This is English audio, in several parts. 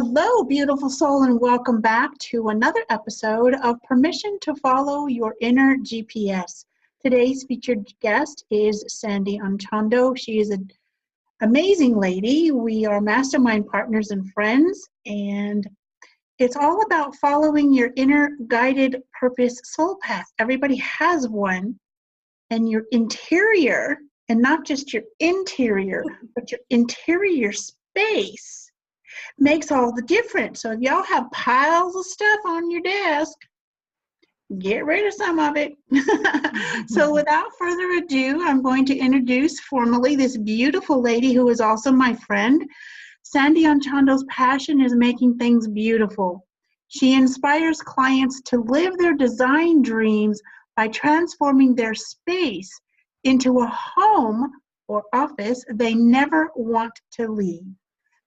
Hello, beautiful soul, and welcome back to another episode of Permission to Follow Your Inner GPS. Today's featured guest is Sandy Anchondo. She is an amazing lady. We are mastermind partners and friends, and it's all about following your inner guided purpose soul path. Everybody has one, and your interior, and not just your interior, but your interior space makes all the difference. So if y'all have piles of stuff on your desk, get rid of some of it. So without further ado, I'm going to introduce formally this beautiful lady who is also my friend. Sandy Anchondo's passion is making things beautiful. She inspires clients to live their design dreams by transforming their space into a home or office they never want to leave.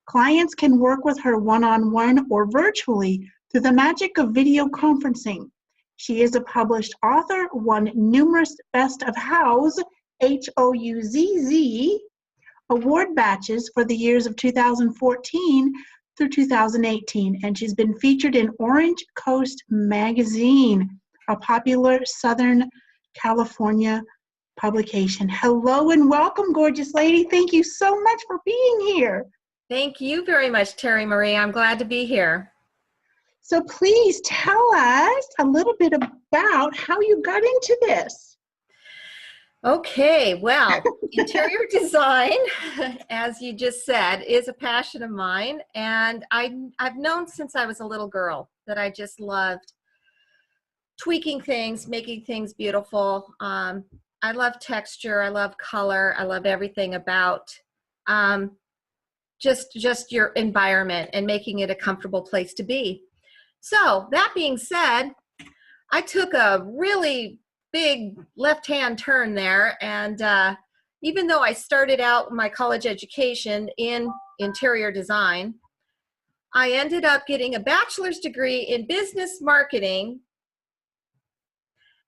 Clients can work with her one-on-one or virtually through the magic of video conferencing. She is a published author, won numerous Best of House, HOUZZ, award batches for the years of 2014 through 2018, and she's been featured in Orange Coast Magazine, a popular Southern California publication. Hello and welcome, gorgeous lady. Thank you so much for being here. Thank you very much, Terry Marie. I'm glad to be here. So please tell us a little bit about how you got into this. Okay, well, interior design, as you just said, is a passion of mine. And I've known since I was a little girl that I just loved tweaking things, making things beautiful. I love texture. I love color. I love everything about just your environment and making it a comfortable place to be. So that being said, I took a really big left-hand turn there, and even though I started out my college education in interior design, I ended up getting a bachelor's degree in business marketing,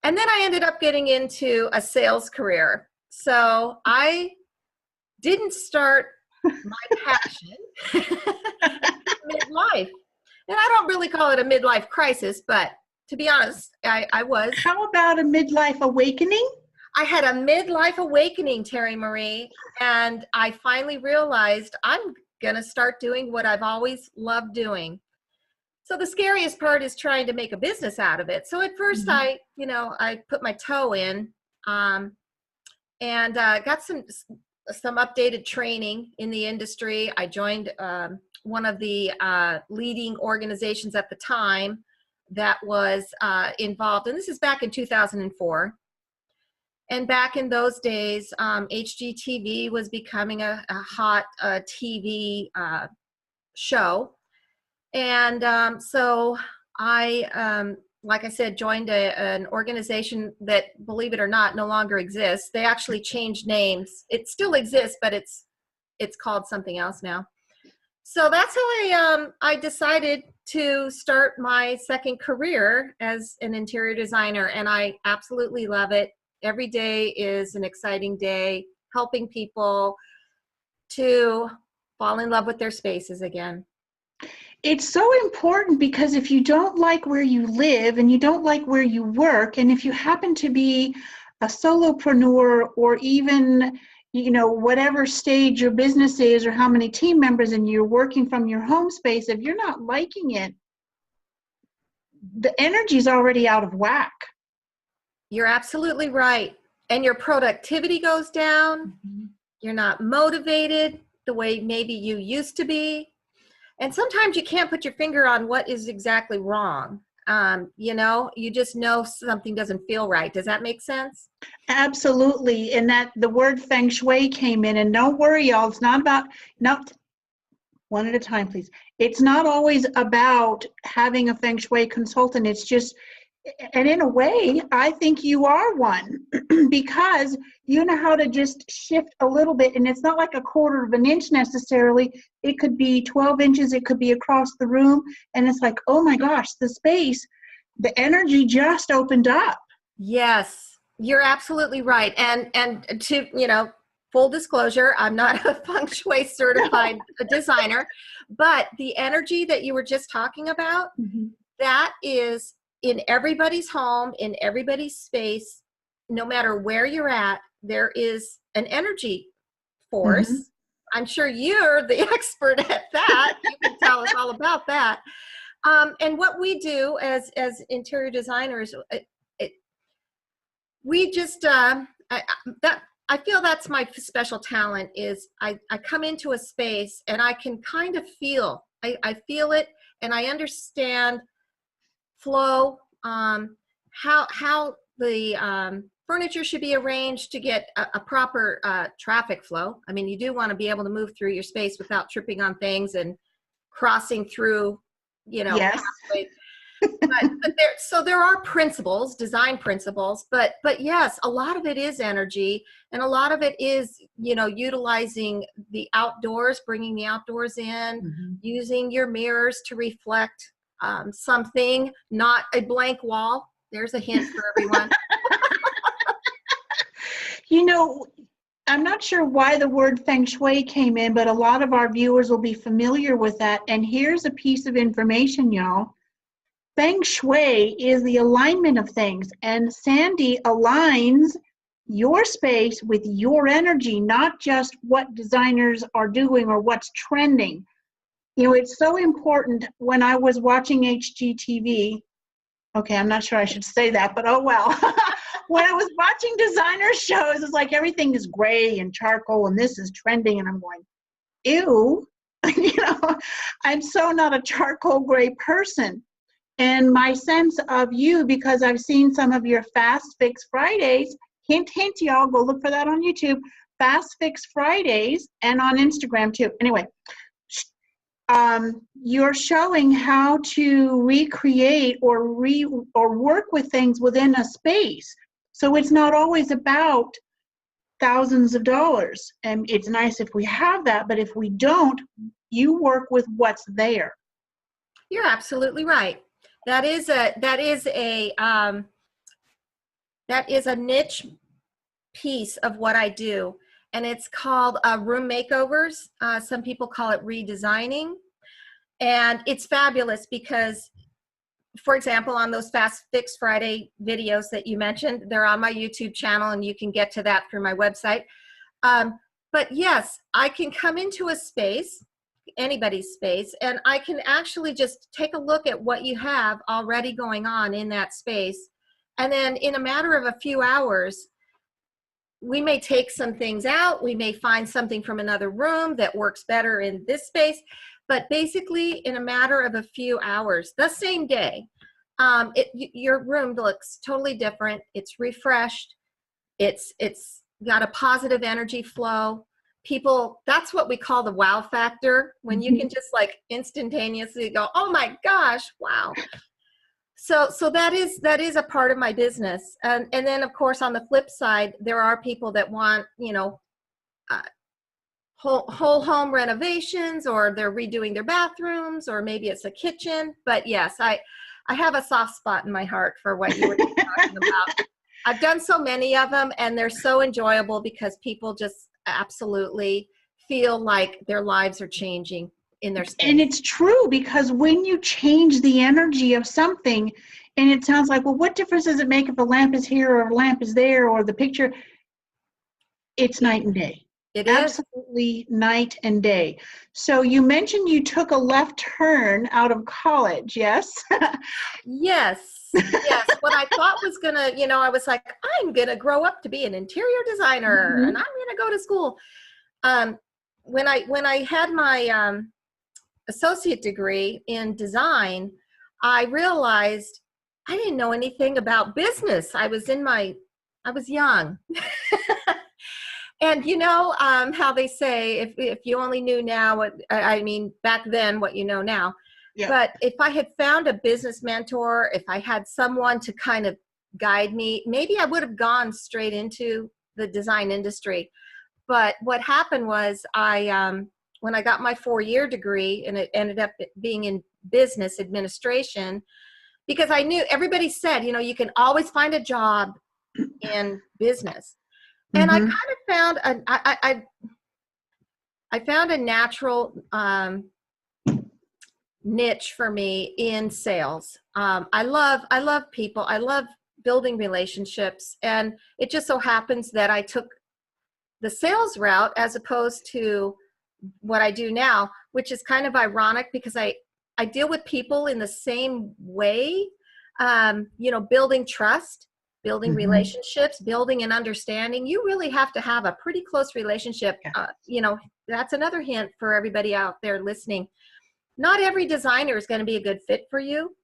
and then I ended up getting into a sales career. So I didn't start my passion midlife. And I don't really call it a midlife crisis, but to be honest, I was. How about a midlife awakening? I had a midlife awakening, Terry Marie, and I finally realized I'm going to start doing what I've always loved doing. So the scariest part is trying to make a business out of it. So at first I put my toe in and got some updated training in the industry. I joined one of the leading organizations at the time that was involved, and this is back in 2004. And back in those days, HGTV was becoming a hot TV show. And so I, like I said, joined an organization that, believe it or not, no longer exists. They actually changed names. It still exists, but it's called something else now. So that's how I decided to start my second career as an interior designer, and I absolutely love it. Every day is an exciting day, helping people to fall in love with their spaces again. It's so important because if you don't like where you live and you don't like where you work, and if you happen to be a solopreneur or even, whatever stage your business is or how many team members and you're working from your home space, if you're not liking it, the energy's already out of whack. You're absolutely right. And your productivity goes down. Mm-hmm. You're not motivated the way maybe you used to be. And sometimes you can't put your finger on what is exactly wrong. You just know something doesn't feel right. Does that make sense? Absolutely. And that the word feng shui came in, and don't worry, y'all, it's not about, one at a time, please. It's not always about having a feng shui consultant. It's just, and in a way, I think you are one because you know how to just shift a little bit. And it's not like a quarter of an inch necessarily. It could be 12 inches. It could be across the room. And it's like, oh my gosh, the space, the energy just opened up. Yes, you're absolutely right. And to, full disclosure, I'm not a feng shui certified designer, But the energy that you were just talking about, that is in everybody's home, in everybody's space, no matter where you're at, there is an energy force. I'm sure you're the expert at that. You can tell us all about that. And what we do as interior designers, we just I feel that's my special talent is I come into a space and I can kind of feel, I feel it, and I understand flow, how the furniture should be arranged to get a proper traffic flow. I mean, you do want to be able to move through your space without tripping on things and crossing through, Yes. pathways. But there are principles, design principles, but yes, a lot of it is energy, and a lot of it is, utilizing the outdoors, bringing the outdoors in, using your mirrors to reflect something, not a blank wall. There's a hint for everyone. I'm not sure why the word feng shui came in, but a lot of our viewers will be familiar with that. And here's a piece of information, y'all. Feng shui is the alignment of things, and Sandy aligns your space with your energy, not just what designers are doing or what's trending. It's so important. When I was watching HGTV, okay, I'm not sure I should say that, but oh well. When I was watching designer shows, it's like everything is gray and charcoal and this is trending, and I'm going, ew. I'm so not a charcoal gray person. And my sense of you, because I've seen some of your Fast Fix Fridays, hint, hint, y'all, go look for that on YouTube, Fast Fix Fridays, and on Instagram too. Anyway, you're showing how to recreate or work with things within a space. So it's not always about thousands of dollars. And it's nice if we have that, but if we don't, you work with what's there. You're absolutely right. That is a niche piece of what I do, and it's called room makeovers. Some people call it redesigning, and it's fabulous because, for example, on those Fast Fix Friday videos that you mentioned, they're on my YouTube channel, and you can get to that through my website. But yes, I can come into a space, anybody's space, and I can actually just take a look at what you have already going on in that space. And then in a matter of a few hours, we may take some things out. We may find something from another room that works better in this space. But basically, in a matter of a few hours, the same day, your room looks totally different. It's refreshed. It's got a positive energy flow. People, that's what we call the wow factor, when you can just like instantaneously go, oh my gosh, wow. So that is a part of my business. And then of course, on the flip side, there are people that want, whole home renovations, or they're redoing their bathrooms, or maybe it's a kitchen. But yes, I have a soft spot in my heart for what you were talking about. I've done so many of them, and they're so enjoyable because people just absolutely feel like their lives are changing in their space. And it's true, because when you change the energy of something, and it sounds like, well, what difference does it make if a lamp is here or a lamp is there or the picture? It's night and day. It Absolutely night and day. So you mentioned you took a left turn out of college, yes? Yes. What I thought was gonna, I was like, I'm gonna grow up to be an interior designer, and I'm gonna go to school. When I had my associate degree in design, I realized I didn't know anything about business. I was young. And how they say, if you only knew now back then what you know now. Yeah. But if I had found a business mentor, if I had someone to kind of guide me, maybe I would have gone straight into the design industry. But what happened was when I got my 4-year degree, and it ended up being in business administration, because I knew everybody said, you can always find a job in business. And I kind of found I found a natural niche for me in sales. I love people. I love building relationships, and it just so happens that I took the sales route as opposed to what I do now, which is kind of ironic because I deal with people in the same way, building trust, building relationships, building an understanding. You really have to have a pretty close relationship. That's another hint for everybody out there listening. Not every designer is going to be a good fit for you,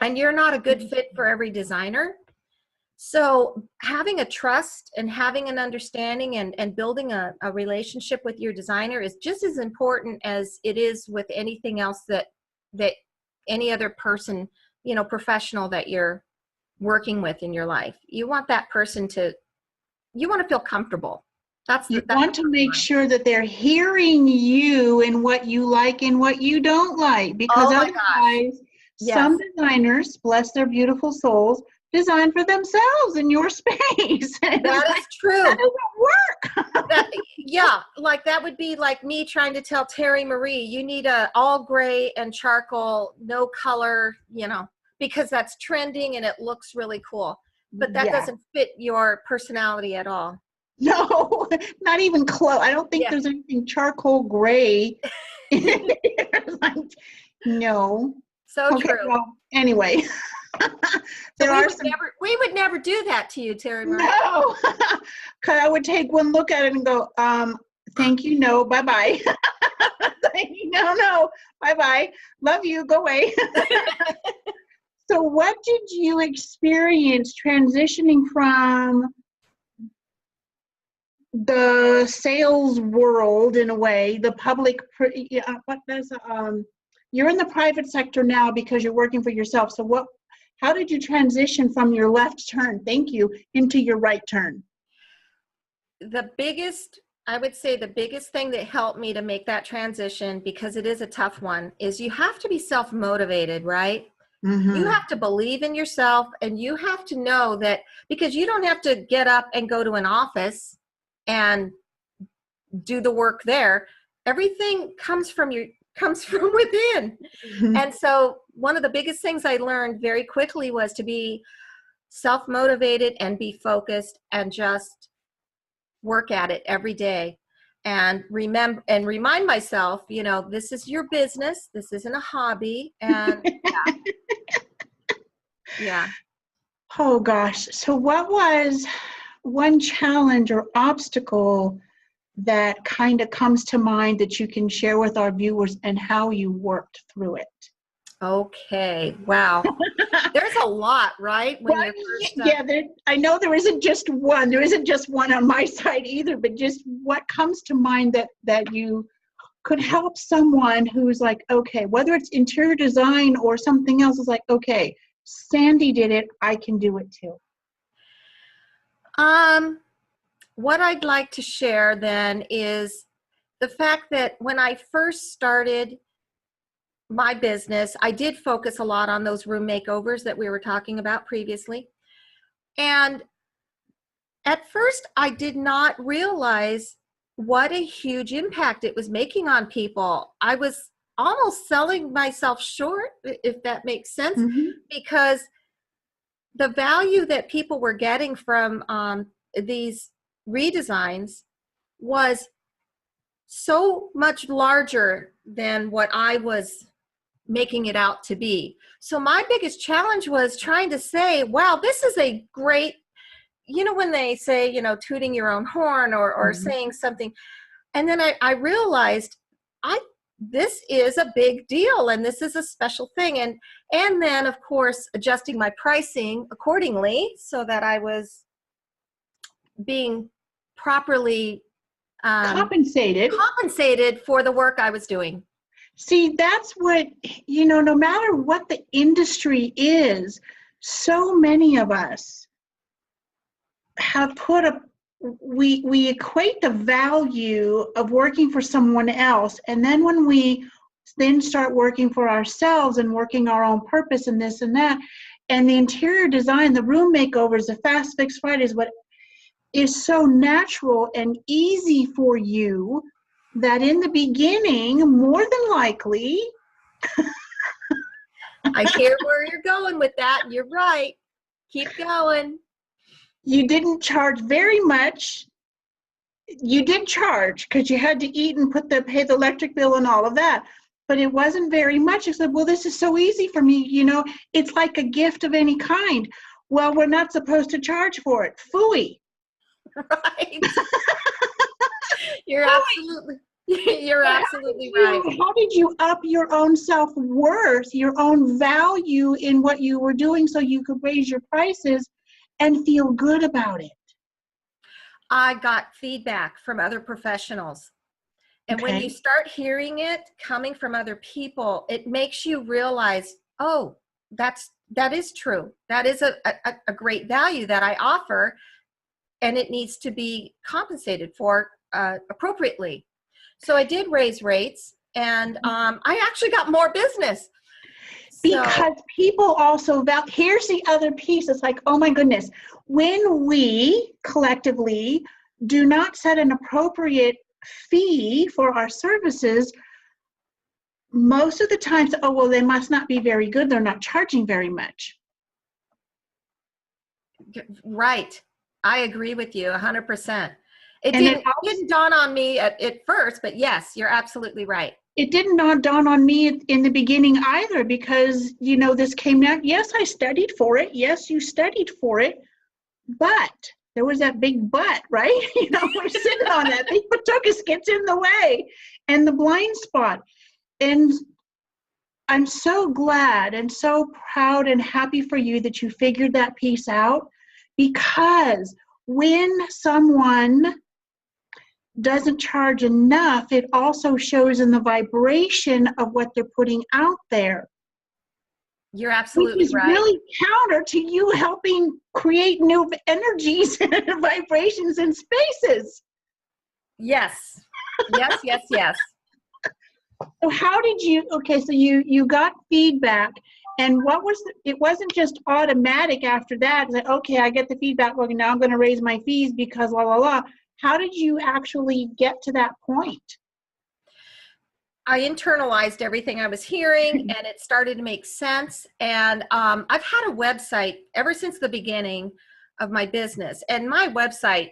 and you're not a good fit for every designer. So having a trust and having an understanding and building a relationship with your designer is just as important as it is with anything else that any other person, professional that you're working with in your life. You want that person you want to feel comfortable. You want to make sure that they're hearing you and what you like and what you don't like, because otherwise, some designers, bless their beautiful souls, design for themselves in your space. That is true. That doesn't work. Like that would be like me trying to tell Terry Marie, you need a all gray and charcoal, no color, because that's trending and it looks really cool. But that doesn't fit your personality at all. No, not even close. I don't think there's anything charcoal gray. No. So true. Well, anyway. We would never do that to you, Terry Marie. No. Because I would take one look at it and go, thank you, no, bye-bye. No, bye-bye. Love you, go away. So what did you experience transitioning from the sales world, in a way, the public, you're in the private sector now because you're working for yourself. So how did you transition from your left turn, thank you, into your right turn? I would say the biggest thing that helped me to make that transition, because it is a tough one, is you have to be self-motivated, right? You have to believe in yourself, and you have to know that, because you don't have to get up and go to an office and do the work there. Everything comes from within. And so one of the biggest things I learned very quickly was to be self-motivated and be focused and just work at it every day, and remind myself, this is your business. This isn't a hobby. And yeah. Oh gosh. So what was one challenge or obstacle that kind of comes to mind that you can share with our viewers, and how you worked through it? Okay. Wow. There's a lot, right? I know there isn't just one. There isn't just one on my side either, but just what comes to mind that you could help someone who's like, okay, whether it's interior design or something else, is like, okay, Sandy did it, I can do it too. What I'd like to share then is the fact that when I first started my business, I did focus a lot on those room makeovers that we were talking about previously. And at first, I did not realize what a huge impact it was making on people. I was almost selling myself short, if that makes sense, because the value that people were getting from these redesigns was so much larger than what I was making it out to be. So my biggest challenge was trying to say, wow, this is a great, when they say, tooting your own horn or saying something. And then I realized this is a big deal, and this is a special thing. And then, of course, adjusting my pricing accordingly so that I was being properly compensated for the work I was doing. See, that's what, no matter what the industry is, so many of us have we equate the value of working for someone else, and then when we then start working for ourselves and working our own purpose and this and that, and the interior design, the room makeovers, the fast fix Fridays, what is so natural and easy for you, that in the beginning, more than likely, I hear where you're going with that. You're right. Keep going. You didn't charge very much. You did charge because you had to eat and pay the electric bill and all of that, but it wasn't very much. I said, well, this is so easy for me. It's like a gift of any kind. Well, we're not supposed to charge for it. Phooey. Right. You're absolutely right. How did you up your own self-worth, your own value in what you were doing so you could raise your prices and feel good about it? I got feedback from other professionals. And when you start hearing it coming from other people, it makes you realize, oh, that is true. That is a great value that I offer, and it needs to be compensated for appropriately. So I did raise rates, and I actually got more business. Because people also here's the other piece. It's like, oh my goodness, when we collectively do not set an appropriate fee for our services, most of the times, oh, well, they must not be very good. They're not charging very much. Right. I agree with you 100%. It didn't dawn on me at first, but yes, you're absolutely right. It didn't dawn on me in the beginning either, because, this came out. Yes, I studied for it. Yes, you studied for it. But there was that big but, right? We're sitting on that. Big Pawtucket gets in the way and the blind spot. And I'm so glad and so proud and happy for you that you figured that piece out, because when someone doesn't charge enough, it also shows in the vibration of what they're putting out there. You're absolutely right. Which is really counter to you helping create new energies and vibrations and spaces. Yes. Yes. So how did you, so you got feedback, and it wasn't just automatic after that. It's like, okay, I get the feedback. Well, now I'm going to raise my fees because blah, blah, blah. How did you actually get to that point? I internalized everything I was hearing, and it started to make sense. And I've had a website ever since the beginning of my business. And my website,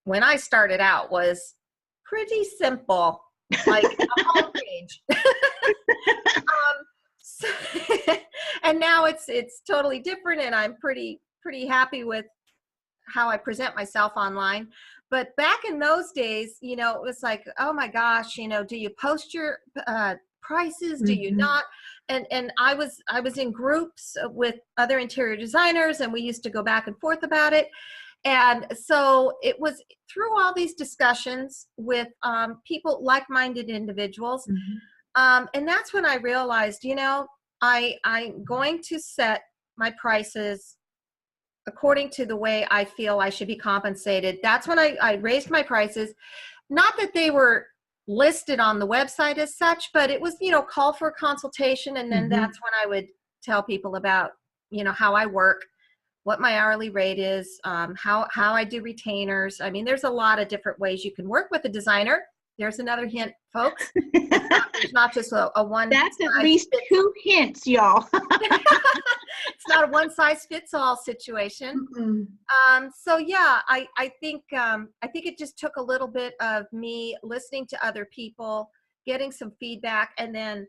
when I started out, was pretty simple, like a homepage. And now it's totally different, and I'm pretty happy with how I present myself online. But back in those days, it was like, oh my gosh, do you post your prices? Do you not? And I was in groups with other interior designers, and we used to go back and forth about it. And so it was through all these discussions with people, like-minded individuals. And that's when I realized, I'm going to set my prices according to the way I feel I should be compensated. That's when I raised my prices. Not that they were listed on the website as such, but it was, call for a consultation. And then that's when I would tell people about, how I work, what my hourly rate is, how I do retainers. I mean, there's a lot of different ways you can work with a designer. There's another hint, folks. It's not just a one. That's at least 2 hints, y'all. It's not a one-size-fits-all situation. So yeah, I think it just took a little bit of me listening to other people, getting some feedback, and then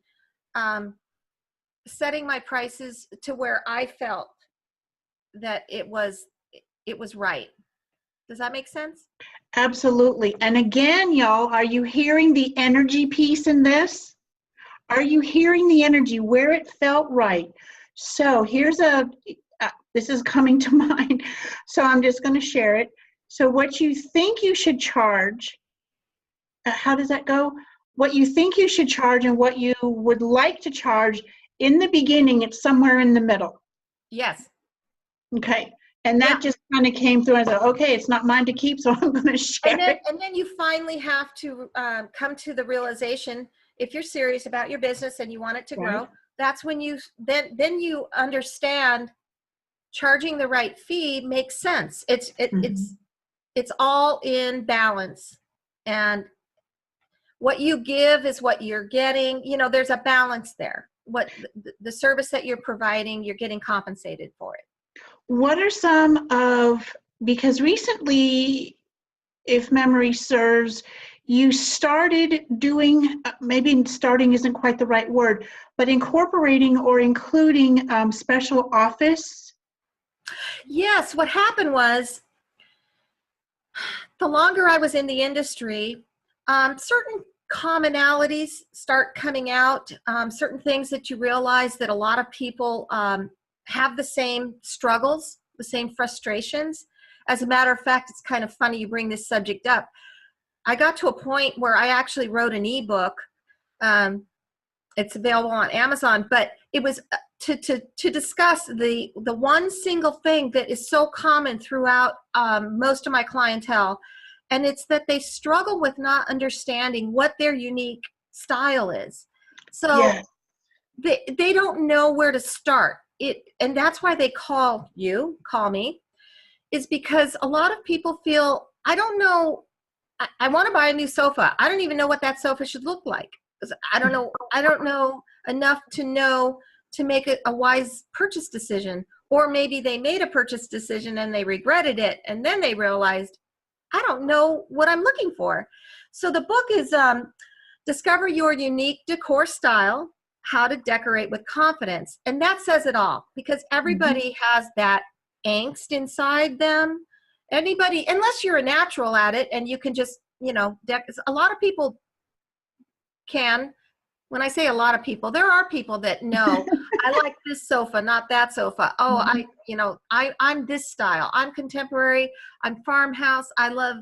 setting my prices to where I felt that it was right. Does that make sense? Absolutely. And again, y'all, are you hearing the energy piece in this? Are you hearing the energy where it felt right? So here's this is coming to mind, so I'm just going to share it. So what you think you should charge, how does that go? What you think you should charge and what you would like to charge, in the beginning, it's somewhere in the middle. Yes. Okay. And that just kind of came through and I said, okay, it's not mine to keep, so I'm going to share it. And then you finally have to come to the realization, if you're serious about your business and you want it to grow, that's when you understand charging the right fee makes sense. It's all in balance, and what you give is what you're getting. There's a balance there. the service that you're providing, you're getting compensated for it. What are some of, because recently, if memory serves, you started doing, maybe starting isn't quite the right word, but incorporating or including special office. Yes, what happened was, the longer I was in the industry, certain commonalities start coming out, certain things that you realize that a lot of people have the same struggles, the same frustrations. As a matter of fact, it's kind of funny you bring this subject up. I got to a point where I actually wrote an ebook. It's available on Amazon, but it was to discuss the one single thing that is so common throughout most of my clientele, and it's that they struggle with not understanding what their unique style is. So Yes. they don't know where to start. And that's why they call me, is because a lot of people feel, I don't know, I want to buy a new sofa. I don't even know what that sofa should look like. I don't know enough to make a wise purchase decision. Or maybe they made a purchase decision and they regretted it, and then they realized, I don't know what I'm looking for. So the book is Discover Your Unique Decor Style, How to Decorate with Confidence. And that says it all, because everybody has that angst inside them. Anybody, unless you're a natural at it and you can just, a lot of people can. When I say a lot of people, there are people that know, I like this sofa, not that sofa. Oh, I'm this style. I'm contemporary. I'm farmhouse. I love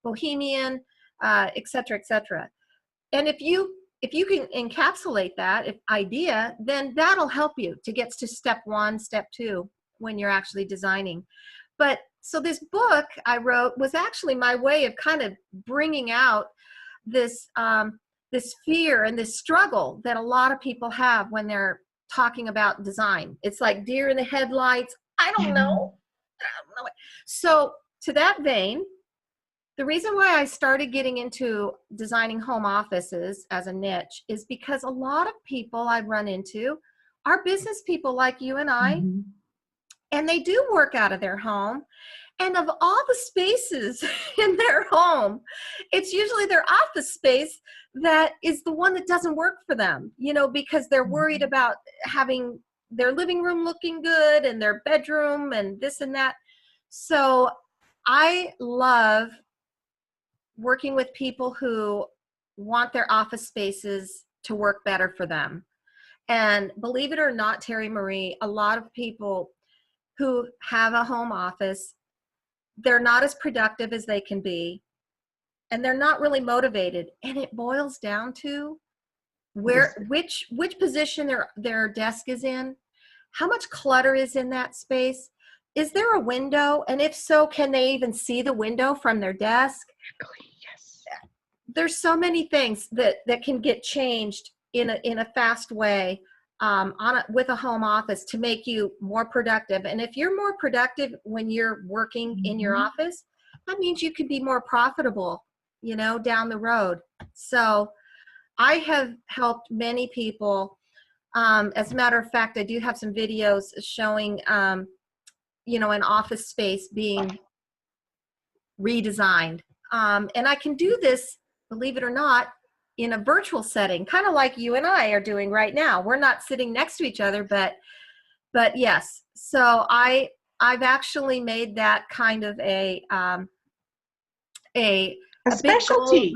bohemian, et cetera, et cetera. And if you can encapsulate that idea, then that'll help you to get to step 1, step 2 when you're actually designing. But so this book I wrote was actually my way of kind of bringing out this fear and this struggle that a lot of people have when they're talking about design. It's like deer in the headlights. I don't know. So to that vein, the reason why I started getting into designing home offices as a niche is because a lot of people I run into are business people like you and I, and they do work out of their home. And of all the spaces in their home, it's usually their office space that is the one that doesn't work for them, because they're worried about having their living room looking good and their bedroom and this and that. So I love working with people who want their office spaces to work better for them. And believe it or not, Terry Marie, a lot of people who have a home office, they're not as productive as they can be, and they're not really motivated. And it boils down to which position their desk is in, how much clutter is in that space. Is there a window? And if so, can they even see the window from their desk? Yes. There's so many things that can get changed in a fast way with a home office to make you more productive. And if you're more productive when you're working in your office, that means you could be more profitable, down the road. So I have helped many people. As a matter of fact, I do have some videos showing, an office space being redesigned. And I can do this, believe it or not, in a virtual setting, kind of like you and I are doing right now. We're not sitting next to each other, but yes. So I've actually made that kind of a specialty.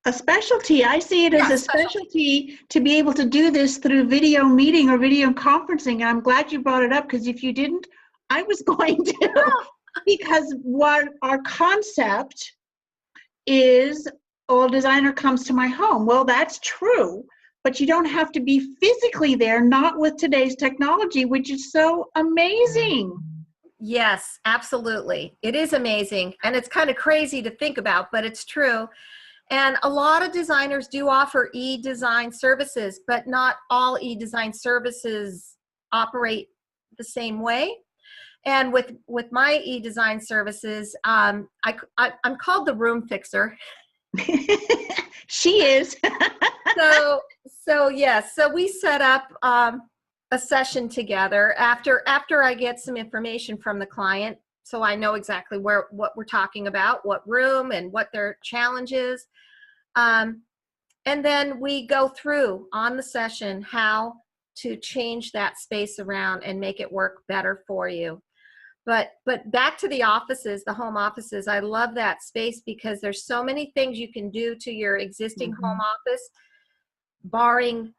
A specialty. I see it as a specialty to be able to do this through video meeting or video conferencing. I'm glad you brought it up, because if you didn't, I was going to. Because what our concept is, a designer comes to my home. Well, that's true, but you don't have to be physically there, not with today's technology, which is so amazing. Yes, absolutely. It is amazing. And it's kind of crazy to think about, but it's true. And a lot of designers do offer e-design services, but not all e-design services operate the same way. And with my e-design services, I'm called the room fixer. She is. So So yes, so we set up a session together after I get some information from the client, so I know exactly what we're talking about, what room and what their challenge is. Um, and then we go through on the session how to change that space around and make it work better for you. But back to the offices, the home offices, I love that space because there's so many things you can do to your existing home office, barring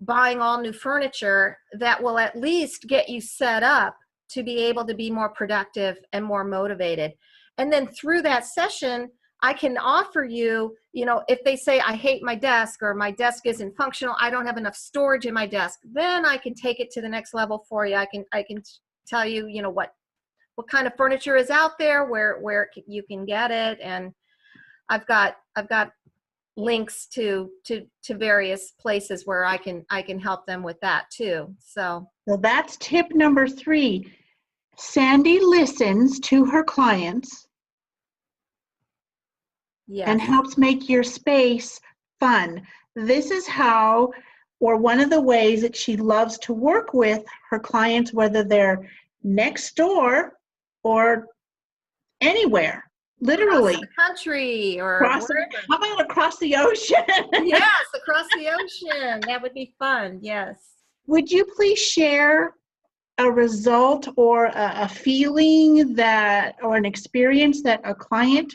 buying all new furniture, that will at least get you set up to be able to be more productive and more motivated. And then through that session, I can offer you, if they say, I hate my desk, or my desk isn't functional, I don't have enough storage in my desk, then I can take it to the next level for you. I can tell you, what kind of furniture is out there, where you can get it. And I've got links to various places where I can help them with that too. So that's tip number 3. Sandy listens to her clients and yes, helps make your space fun. This is how, or one of the ways that she loves to work with her clients, whether they're next door or anywhere, literally. across the country or wherever. How about across the ocean? Yes, across the ocean. That would be fun. Yes. Would you please share a result or a feeling that, or an experience that a client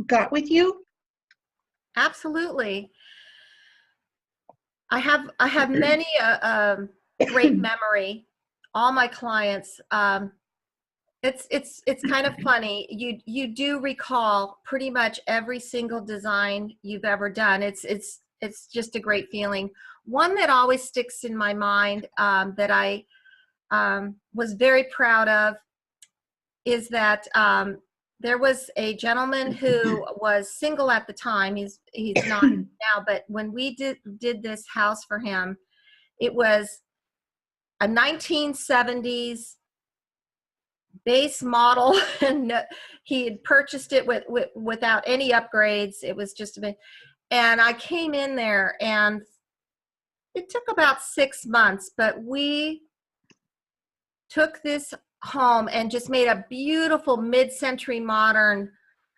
got with you? Absolutely. I have many great memory. All my clients. It's kind of funny. You do recall pretty much every single design you've ever done. It's just a great feeling. One that always sticks in my mind, that I was very proud of, is that there was a gentleman who was single at the time. He's not now, but when we did this house for him, it was a 1970s base model, and he had purchased it without any upgrades. It was just a bit, and I came in there, and it took about 6 months, but we took this home and just made a beautiful mid-century modern,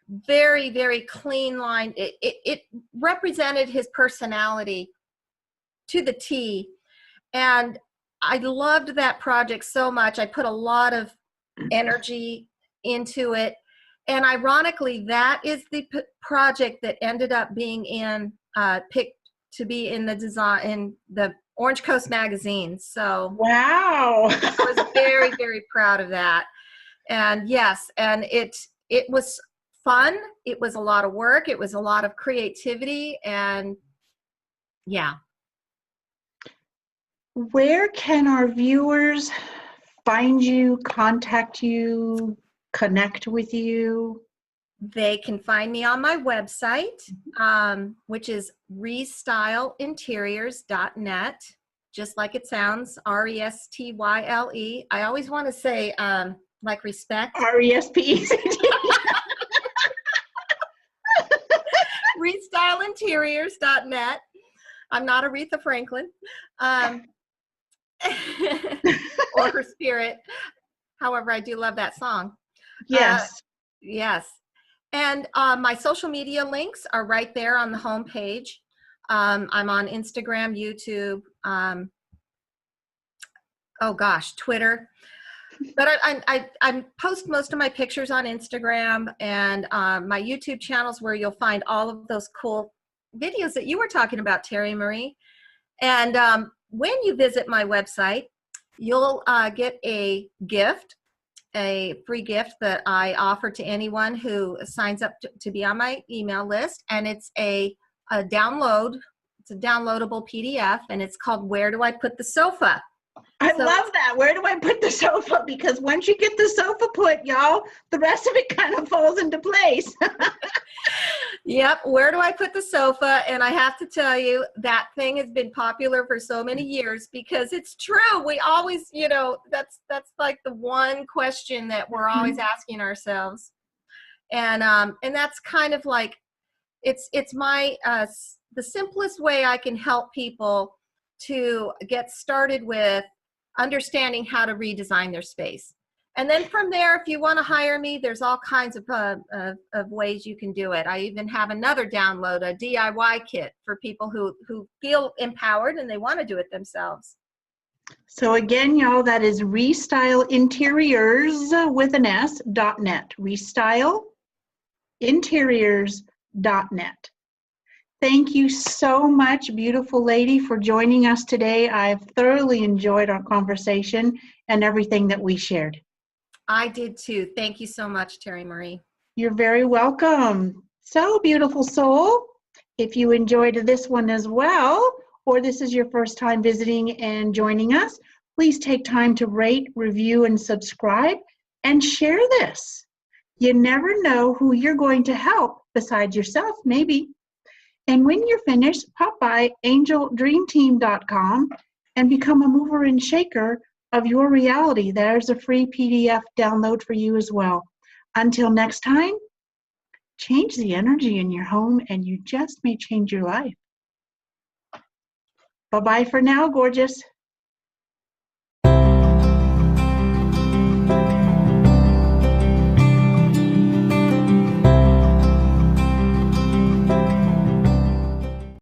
very, very clean line. It represented his personality to the T. And I loved that project so much. I put a lot of energy into it. And ironically, that is the project that ended up being picked to be in the design, in the Orange Coast magazine. So wow. I was very, very proud of that. And yes, and it was fun. It was a lot of work. It was a lot of creativity. And yeah. Where can our viewers find you, contact you, connect with you? They can find me on my website, which is restyleinteriors.net, just like it sounds, RESTYLE. I always want to say, like respect. RESPE. Restyleinteriors.net. I'm not Aretha Franklin, or her spirit. However, I do love that song. Yes. Yes. And my social media links are right there on the home page. I'm on Instagram, YouTube, Twitter. But I post most of my pictures on Instagram, and my YouTube channels, where you'll find all of those cool videos that you were talking about, Terry Marie. And when you visit my website, you'll get a gift, a free gift that I offer to anyone who signs up to be on my email list. And it's a download. It's a downloadable PDF, and it's called Where Do I Put the Sofa? I love that. Where do I put the sofa? Because once you get the sofa put, y'all, the rest of it kind of falls into place. Yep. Where do I put the sofa? And I have to tell you, that thing has been popular for so many years, because it's true. We always, that's like the one question that we're always asking ourselves. And that's kind of like It's my the simplest way I can help people to get started with understanding how to redesign their space. And then from there, if you want to hire me, there's all kinds of ways you can do it. I even have another download, a DIY kit for people who feel empowered and they want to do it themselves. So again, y'all, that is restyleinteriors with an S.net. Restyleinteriors.net. Thank you so much, beautiful lady, for joining us today. I've thoroughly enjoyed our conversation and everything that we shared. I did too. Thank you so much, Terry Marie. You're very welcome. So, beautiful soul, if you enjoyed this one as well, or this is your first time visiting and joining us, please take time to rate, review, and subscribe, and share this. You never know who you're going to help besides yourself, maybe. And when you're finished, pop by angeldreamteam.com and become a mover and shaker of your reality. There's a free PDF download for you as well. Until next time, change the energy in your home and you just may change your life. Bye-bye for now, gorgeous.